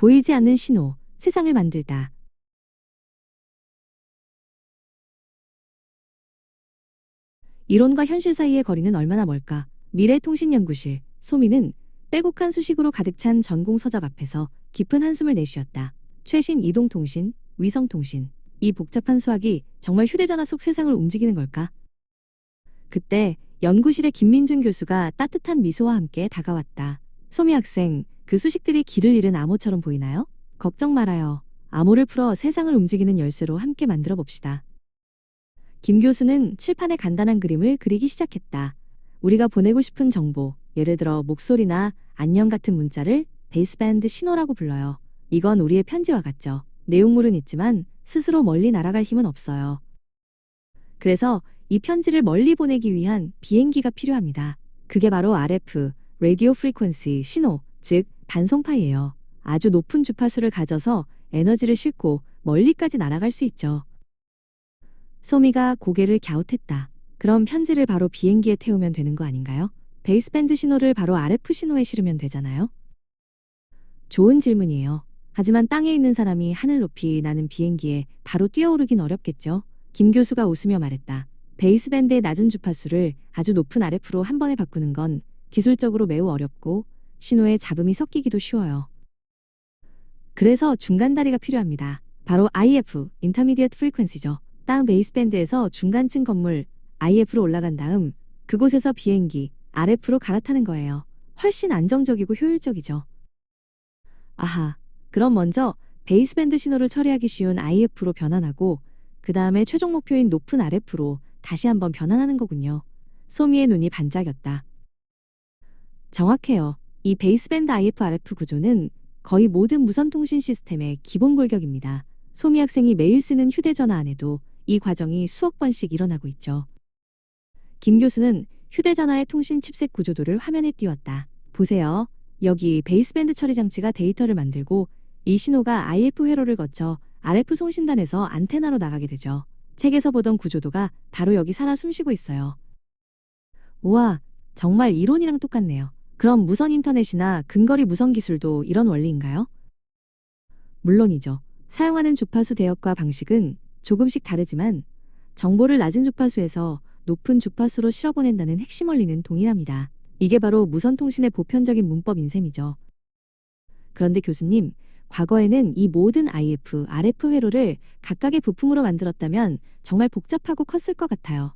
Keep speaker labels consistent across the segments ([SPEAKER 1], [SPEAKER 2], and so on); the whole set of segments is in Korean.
[SPEAKER 1] 보이지 않는 신호, 세상을 만들다. 이론과 현실 사이의 거리는 얼마나 멀까? 미래통신연구실, 소미는 빼곡한 수식으로 가득 찬 전공서적 앞에서 깊은 한숨을 내쉬었다. 최신 이동통신, 위성통신, 이 복잡한 수학이 정말 휴대전화 속 세상을 움직이는 걸까? 그때 연구실의 김민준 교수가 따뜻한 미소와 함께 다가왔다. 소미 학생, 그 수식들이 길을 잃은 암호처럼 보이나요? 걱정 말아요. 암호를 풀어 세상을 움직이는 열쇠로 함께 만들어 봅시다. 김 교수는 칠판에 간단한 그림을 그리기 시작했다. 우리가 보내고 싶은 정보, 예를 들어 목소리나 안녕 같은 문자를 베이스밴드 신호라고 불러요. 이건 우리의 편지와 같죠. 내용물은 있지만 스스로 멀리 날아갈 힘은 없어요. 그래서 이 편지를 멀리 보내기 위한 비행기가 필요합니다. 그게 바로 RF, Radio Frequency 신호, 즉 반송파예요. 아주 높은 주파수를 가져서 에너지를 싣고 멀리까지 날아갈 수 있죠. 소미가 고개를 갸웃했다. 그럼 편지를 바로 비행기에 태우면 되는 거 아닌가요? 베이스밴드 신호를 바로 RF 신호에 실으면 되잖아요. 좋은 질문이에요. 하지만 땅에 있는 사람이 하늘 높이 나는 비행기에 바로 뛰어오르긴 어렵겠죠. 김 교수가 웃으며 말했다. 베이스밴드의 낮은 주파수를 아주 높은 RF로 한 번에 바꾸는 건 기술적으로 매우 어렵고 신호에 잡음이 섞이기도 쉬워요. 그래서 중간 다리가 필요합니다. 바로 IF, Intermediate Frequency죠. 땅 베이스밴드에서 중간층 건물 IF로 올라간 다음 그곳에서 비행기 RF로 갈아타는 거예요. 훨씬 안정적이고 효율적이죠. 아하, 그럼 먼저 베이스밴드 신호를 처리하기 쉬운 IF로 변환하고 그 다음에 최종 목표인 높은 RF로 다시 한번 변환하는 거군요. 소미의 눈이 반짝였다. 정확해요. 이 베이스밴드 IF-RF 구조는 거의 모든 무선통신 시스템의 기본 골격입니다. 소미 학생이 매일 쓰는 휴대전화 안에도 이 과정이 수억 번씩 일어나고 있죠. 김 교수는 휴대전화의 통신 칩셋 구조도를 화면에 띄웠다. 보세요. 여기 베이스밴드 처리 장치가 데이터를 만들고 이 신호가 IF 회로를 거쳐 RF 송신단에서 안테나로 나가게 되죠. 책에서 보던 구조도가 바로 여기 살아 숨쉬고 있어요. 우와, 정말 이론이랑 똑같네요. 그럼 무선 인터넷이나 근거리 무선 기술도 이런 원리인가요? 물론이죠. 사용하는 주파수 대역과 방식은 조금씩 다르지만 정보를 낮은 주파수에서 높은 주파수로 실어보낸다는 핵심 원리는 동일합니다. 이게 바로 무선통신의 보편적인 문법인 셈이죠. 그런데 교수님, 과거에는 이 모든 IF, RF 회로를 각각의 부품으로 만들었다면 정말 복잡하고 컸을 것 같아요.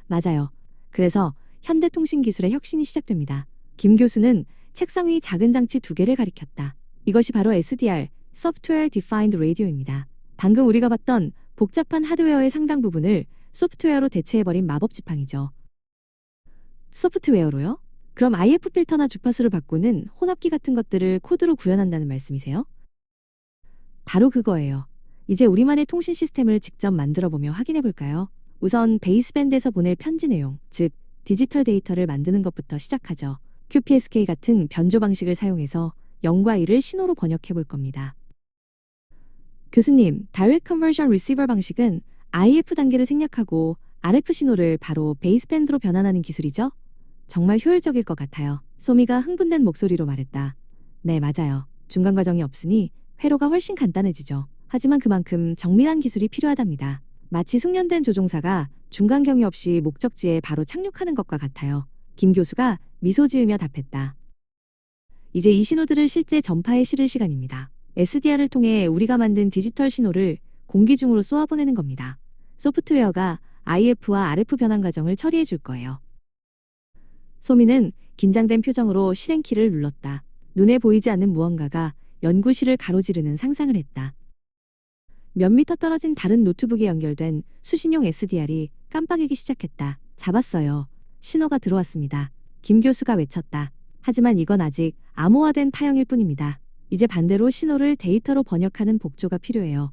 [SPEAKER 1] 맞아요. 그래서 현대통신 기술의 혁신이 시작됩니다. 김 교수는 책상 위 작은 장치 두 개를 가리켰다. 이것이 바로 SDR, Software Defined Radio입니다. 방금 우리가 봤던 복잡한 하드웨어의 상당 부분을 소프트웨어로 대체해버린 마법 지팡이죠. 소프트웨어로요? 그럼 IF 필터나 주파수를 바꾸는 혼합기 같은 것들을 코드로 구현한다는 말씀이세요? 바로 그거예요. 이제 우리만의 통신 시스템을 직접 만들어보며 확인해볼까요? 우선 베이스밴드에서 보낼 편지 내용, 즉 디지털 데이터를 만드는 것부터 시작하죠. QPSK 같은 변조 방식을 사용해서 0과 1을 신호로 번역해볼 겁니다. 교수님, Direct Conversion Receiver 방식은 IF 단계를 생략하고 RF 신호를 바로 베이스밴드로 변환하는 기술이죠? 정말 효율적일 것 같아요. 소미가 흥분된 목소리로 말했다. 네, 맞아요. 중간 과정이 없으니 회로가 훨씬 간단해지죠. 하지만 그만큼 정밀한 기술이 필요하답니다. 마치 숙련된 조종사가 중간 경유 없이 목적지에 바로 착륙하는 것과 같아요. 김 교수가 미소 지으며 답했다. 이제 이 신호들을 실제 전파에 실을 시간입니다. SDR을 통해 우리가 만든 디지털 신호를 공기 중으로 쏘아보내는 겁니다. 소프트웨어가 IF와 RF 변환 과정을 처리해 줄 거예요. 소미는 긴장된 표정으로 실행키를 눌렀다. 눈에 보이지 않는 무언가가 연구실을 가로지르는 상상을 했다. 몇 미터 떨어진 다른 노트북에 연결된 수신용 SDR이 깜빡이기 시작했다. 잡았어요. 신호가 들어왔습니다. 김 교수가 외쳤다. 하지만 이건 아직 암호화된 파형일 뿐입니다. 이제 반대로 신호를 데이터로 번역하는 복조가 필요해요.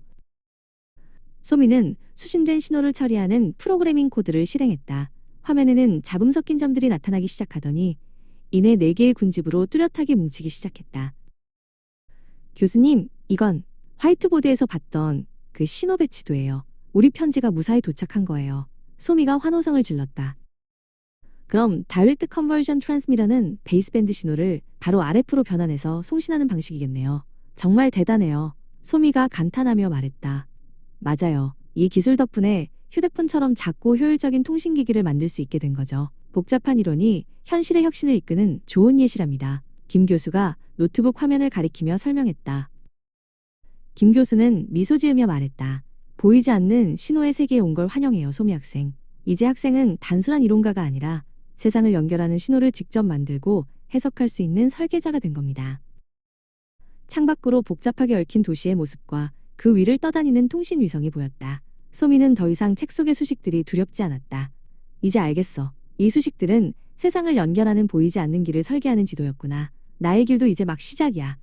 [SPEAKER 1] 소미는 수신된 신호를 처리하는 프로그래밍 코드를 실행했다. 화면에는 잡음 섞인 점들이 나타나기 시작하더니 이내 4개의 군집으로 뚜렷하게 뭉치기 시작했다. 교수님, 이건 화이트보드에서 봤던 그 신호 배치도예요. 우리 편지가 무사히 도착한 거예요. 소미가 환호성을 질렀다. 그럼 Direct Conversion Transmitter는 베이스밴드 신호를 바로 RF로 변환해서 송신하는 방식이겠네요. 정말 대단해요. 소미가 감탄하며 말했다. 맞아요. 이 기술 덕분에 휴대폰처럼 작고 효율적인 통신기기를 만들 수 있게 된 거죠. 복잡한 이론이 현실의 혁신을 이끄는 좋은 예시랍니다. 김 교수가 노트북 화면을 가리키며 설명했다. 김 교수는 미소 지으며 말했다. 보이지 않는 신호의 세계에 온 걸 환영해요, 소미 학생. 이제 학생은 단순한 이론가가 아니라 세상을 연결하는 신호를 직접 만들고 해석할 수 있는 설계자가 된 겁니다. 창밖으로 복잡하게 얽힌 도시의 모습과 그 위를 떠다니는 통신 위성이 보였다. 소미는 더 이상 책 속의 수식들이 두렵지 않았다. 이제 알겠어. 이 수식들은 세상을 연결하는 보이지 않는 길을 설계하는 지도였구나. 나의 길도 이제 막 시작이야.